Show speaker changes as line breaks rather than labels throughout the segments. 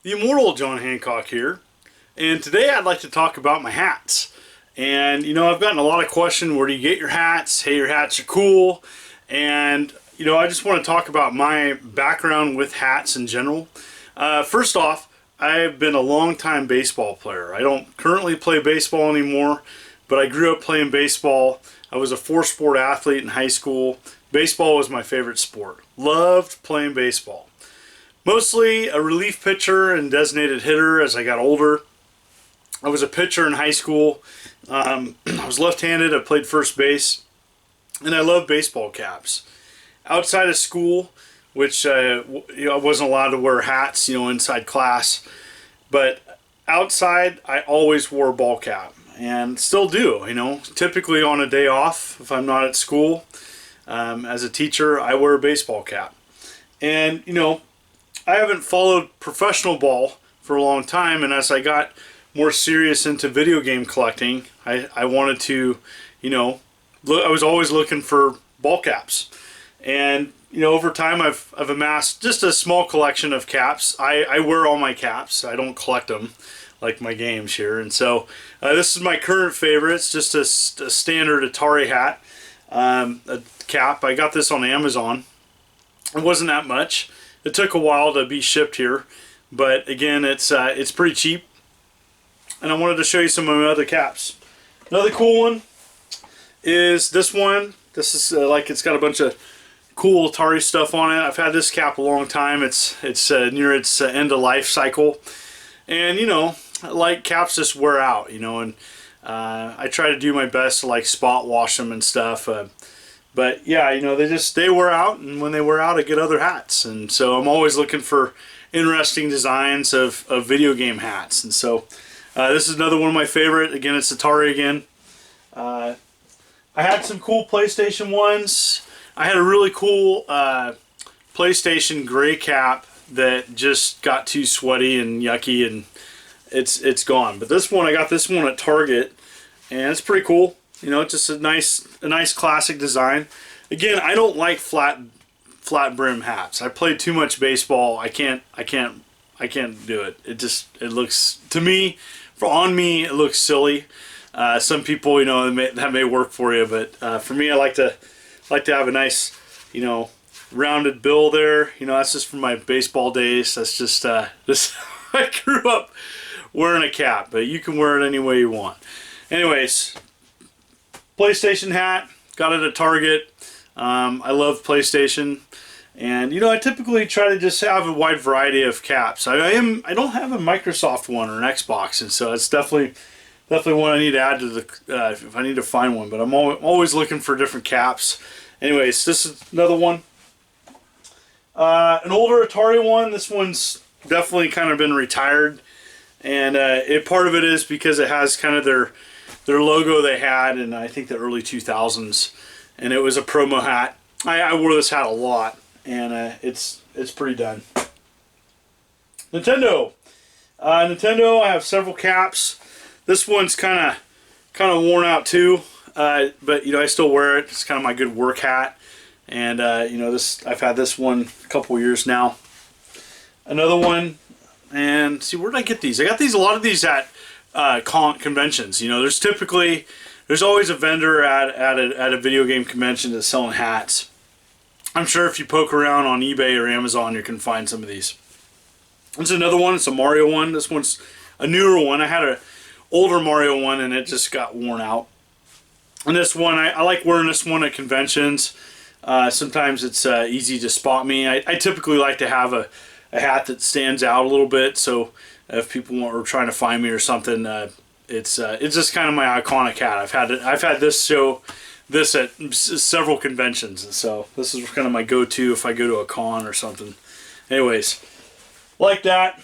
The immortal John Hancock here, and today I'd like to talk about my hats. And I've gotten a lot of questions, where do you get your hats? Hey, your hats are cool. And I just want to talk about my background with hats in general. First off, I've been a long-time baseball player. I don't currently play baseball anymore, but I grew up playing baseball. I was a four-sport athlete in high school. Baseball was my favorite sport. Loved playing baseball. Mostly a relief pitcher and designated hitter as I got older. I was a pitcher in high school. I was left-handed. I played first base. And I love baseball caps. Outside of school, which I wasn't allowed to wear hats, inside class. But outside, I always wore a ball cap. And still do, Typically on a day off, if I'm not at school. As a teacher, I wear a baseball cap. And, I haven't followed professional ball for a long time, and as I got more serious into video game collecting, I wanted to, I was always looking for ball caps. And, over time I've amassed just a small collection of caps. I wear all my caps. I don't collect them like my games here. And so this is my current favorite. It's just a standard Atari hat, a cap. I got this on Amazon. It wasn't that much. It took a while to be shipped here, but again, it's pretty cheap. And I wanted to show you some of my other caps. Another cool one is this one. This is it's got a bunch of cool Atari stuff on it. I've had this cap a long time. It's near its end of life cycle, and like caps just wear out, and I try to do my best to spot wash them and stuff. But yeah, they wear out, and when they wear out, I get other hats. And so I'm always looking for interesting designs of video game hats. And so this is another one of my favorite. Again, it's Atari again. I had some cool PlayStation ones. I had a really cool PlayStation gray cap that just got too sweaty and yucky, and it's gone. But this one, I got this one at Target, and it's pretty cool. Just a nice classic design. Again, I don't like flat brim hats. I played too much baseball. I can't do it. It looks, to me, on me, it looks silly. Some people, that may work for you, but for me, I like to have a nice, rounded bill there. That's just from my baseball days. That's just this. I grew up wearing a cap, but you can wear it any way you want. Anyways. PlayStation hat, got it at Target. I love PlayStation, and I typically try to just have a wide variety of caps. I don't have a Microsoft one or an Xbox, and so it's definitely one I need to add to the if I need to find one. But I'm always looking for different caps. Anyways, this is another one, an older Atari one. This one's definitely kind of been retired, and part of it is because it has kind of their logo they had in, I think, the early 2000s, and it was a promo hat. I wore this hat a lot, and it's pretty done. Nintendo. Nintendo, I have several caps. This one's kind of worn out too, but I still wear it. It's kind of my good work hat, and I've had this one a couple years now. Another one, and see, where did I get these? I got a lot of these at conventions. There's always a vendor at a video game convention that's selling hats. I'm sure if you poke around on eBay or Amazon, you can find some of these. This is another one. It's a Mario one. This one's a newer one. I had an older Mario one, and it just got worn out. And this one, I like wearing this one at conventions. Sometimes it's easy to spot me. I typically like to have a hat that stands out a little bit, so if people are trying to find me or something, it's just kind of my iconic hat. I've had this at several conventions, and so this is kind of my go-to if I go to a con or something. Anyways, like that.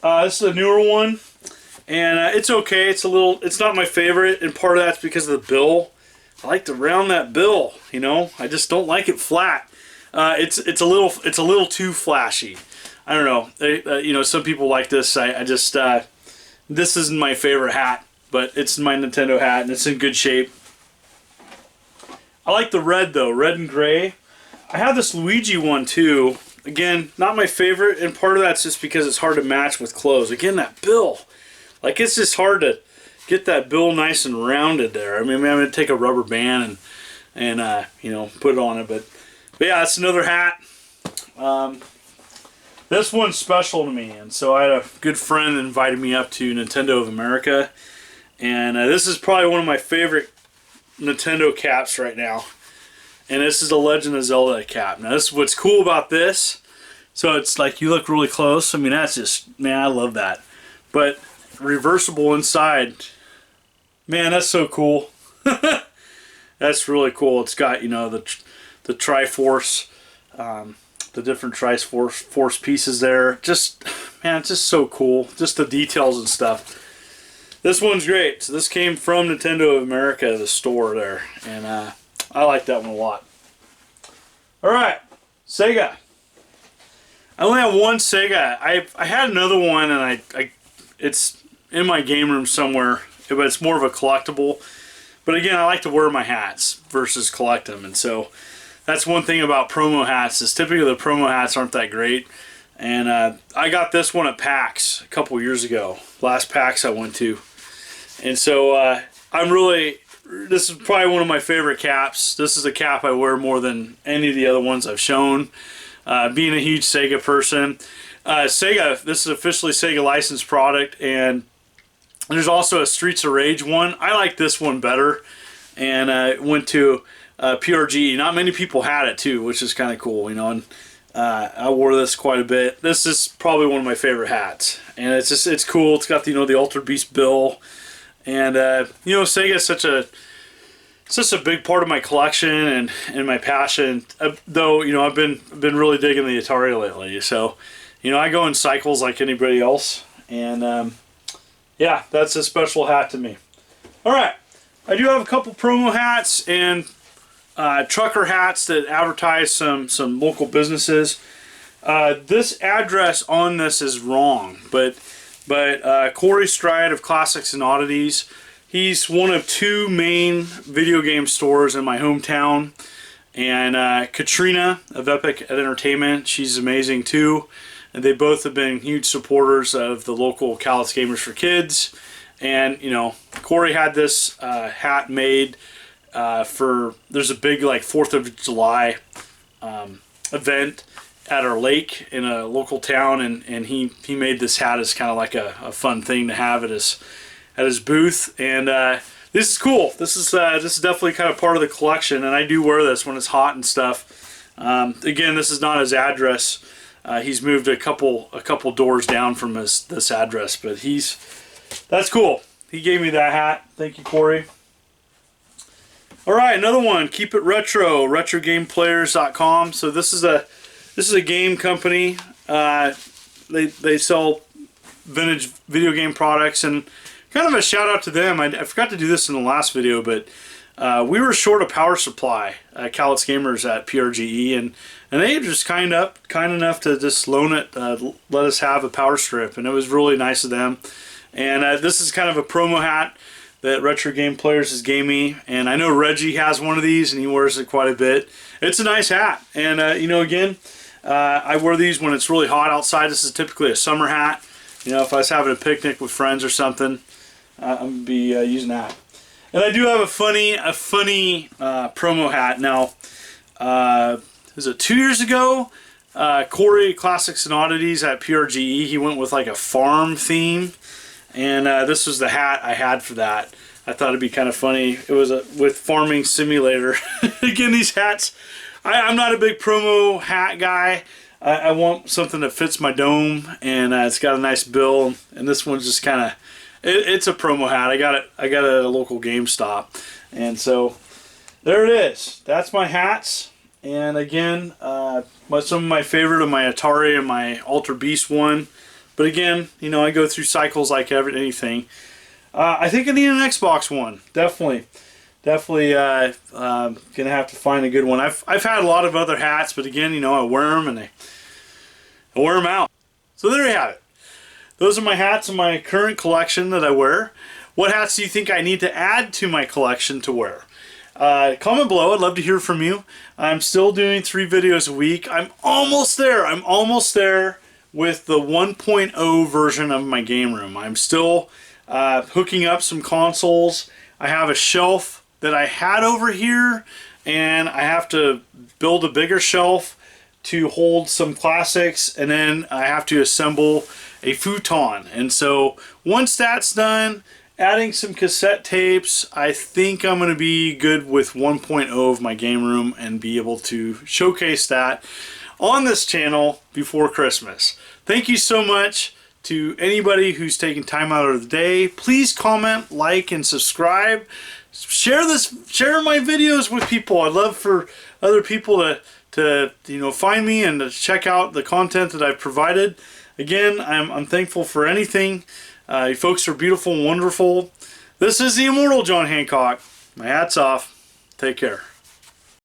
This is a newer one, and it's okay. It's not my favorite, and part of that's because of the bill. I like to round that bill. I just don't like it flat. It's a little too flashy. I don't know. Some people like this. This isn't my favorite hat, but it's my Nintendo hat, and it's in good shape. I like the red though, red and gray. I have this Luigi one too. again, not my favorite, and part of that's just because it's hard to match with clothes. Again, that bill, like it's just hard to get that bill nice and rounded there. I mean, I'm going to take a rubber band and you know, put it on it. But yeah, it's another hat. This one's special to me, and so I had a good friend that invited me up to Nintendo of America, and this is probably one of my favorite Nintendo caps right now. And this is the Legend of Zelda cap. Now, this is what's cool about this. So it's like you look really close. I mean, that's just, man, I love that. But reversible inside, man, that's so cool. That's really cool. It's got, you know, the Triforce, the different Triforce pieces there. Just, man, it's just so cool. Just the details and stuff. This one's great. So this came from Nintendo of America, the store there, and I like that one a lot. All right, Sega. I only have one Sega. I had another one, and it's in my game room somewhere, but it's more of a collectible. But again, I like to wear my hats versus collect them, and so that's one thing about promo hats is typically the promo hats aren't that great. And I got this one at PAX a couple years ago, last PAX I went to, and so this is probably one of my favorite caps. This is a cap I wear more than any of the other ones I've shown. Being a huge Sega person. Sega, this is officially Sega licensed product, and there's also a Streets of Rage one. I like this one better, and I went to PRG. Not many people had it too, which is kind of cool, you know, and I wore this quite a bit. This is probably one of my favorite hats, and it's cool. It's got the, you know, the Ultra Beast bill. And you know, Sega is such a big part of my collection and my passion. Though, you know, I've been really digging the Atari lately. So, you know, I go in cycles like anybody else. And yeah, that's a special hat to me. All right, I do have a couple promo hats and trucker hats that advertise some local businesses. This address on this is wrong, but Corey Stride of Classics and Oddities, he's one of two main video game stores in my hometown. And Katrina of Epic Entertainment, she's amazing too. And they both have been huge supporters of the local Callous Gamers for Kids. And, you know, Corey had this hat made there's a big, like, 4th of July event at our lake in a local town, and he made this hat as kind of like a fun thing to have at his booth. And this is cool. This is definitely kind of part of the collection, and I do wear this when it's hot and stuff. Again, this is not his address. He's moved a couple doors down from this address, but that's cool. He gave me that hat. Thank you, Corey. All right, another one. Keep It Retro. RetroGamePlayers.com. So this is a game company. They sell vintage video game products, and kind of a shout out to them. I forgot to do this in the last video, but we were short a power supply at Callous Gamers at PRGE, and they were just kind enough to just loan it, let us have a power strip, and it was really nice of them. And this is kind of a promo hat that Retro Game Players has gave me, and I know Reggie has one of these, and he wears it quite a bit. It's a nice hat, and you know, again, I wear these when it's really hot outside. This is typically a summer hat. You know, if I was having a picnic with friends or something, I'm gonna be using that. And I do have a funny promo hat. Now, was it 2 years ago? Corey, Classics and Oddities at PRGE, he went with like a farm theme, and this was the hat I had for that. I thought it'd be kind of funny. It was with Farming Simulator. Again, these hats, I'm not a big promo hat guy. I want something that fits my dome, and it's got a nice bill, and this one's just kind of, it's a promo hat. I got it at a local GameStop, and so there it is. That's my hats. And again, some of my favorite are my Atari and my Ultra Beast one. But again, you know, I go through cycles like anything. I think I need an Xbox one. Definitely gonna have to find a good one. I've had a lot of other hats, but again, you know, I wear them and I wear them out. So there you have it. Those are my hats in my current collection that I wear. What hats do you think I need to add to my collection to wear? comment below. I'd love to hear from you. I'm still doing 3 videos a week. I'm almost there. I'm almost there with the 1.0 version of my game room. I'm still hooking up some consoles. I have a shelf that I had over here, and I have to build a bigger shelf to hold some classics, and then I have to assemble a futon. And so once that's done, adding some cassette tapes, I think I'm going to be good with 1.0 of my game room and be able to showcase that on this channel before Christmas. Thank you so much to anybody who's taken time out of the day. Please comment, like, and subscribe. Share my videos with people. I'd love for other people to find me and to check out the content that I've provided. Again, I'm thankful for anything. You folks are beautiful and wonderful. This is the immortal John Hancock. My hat's off. Take care.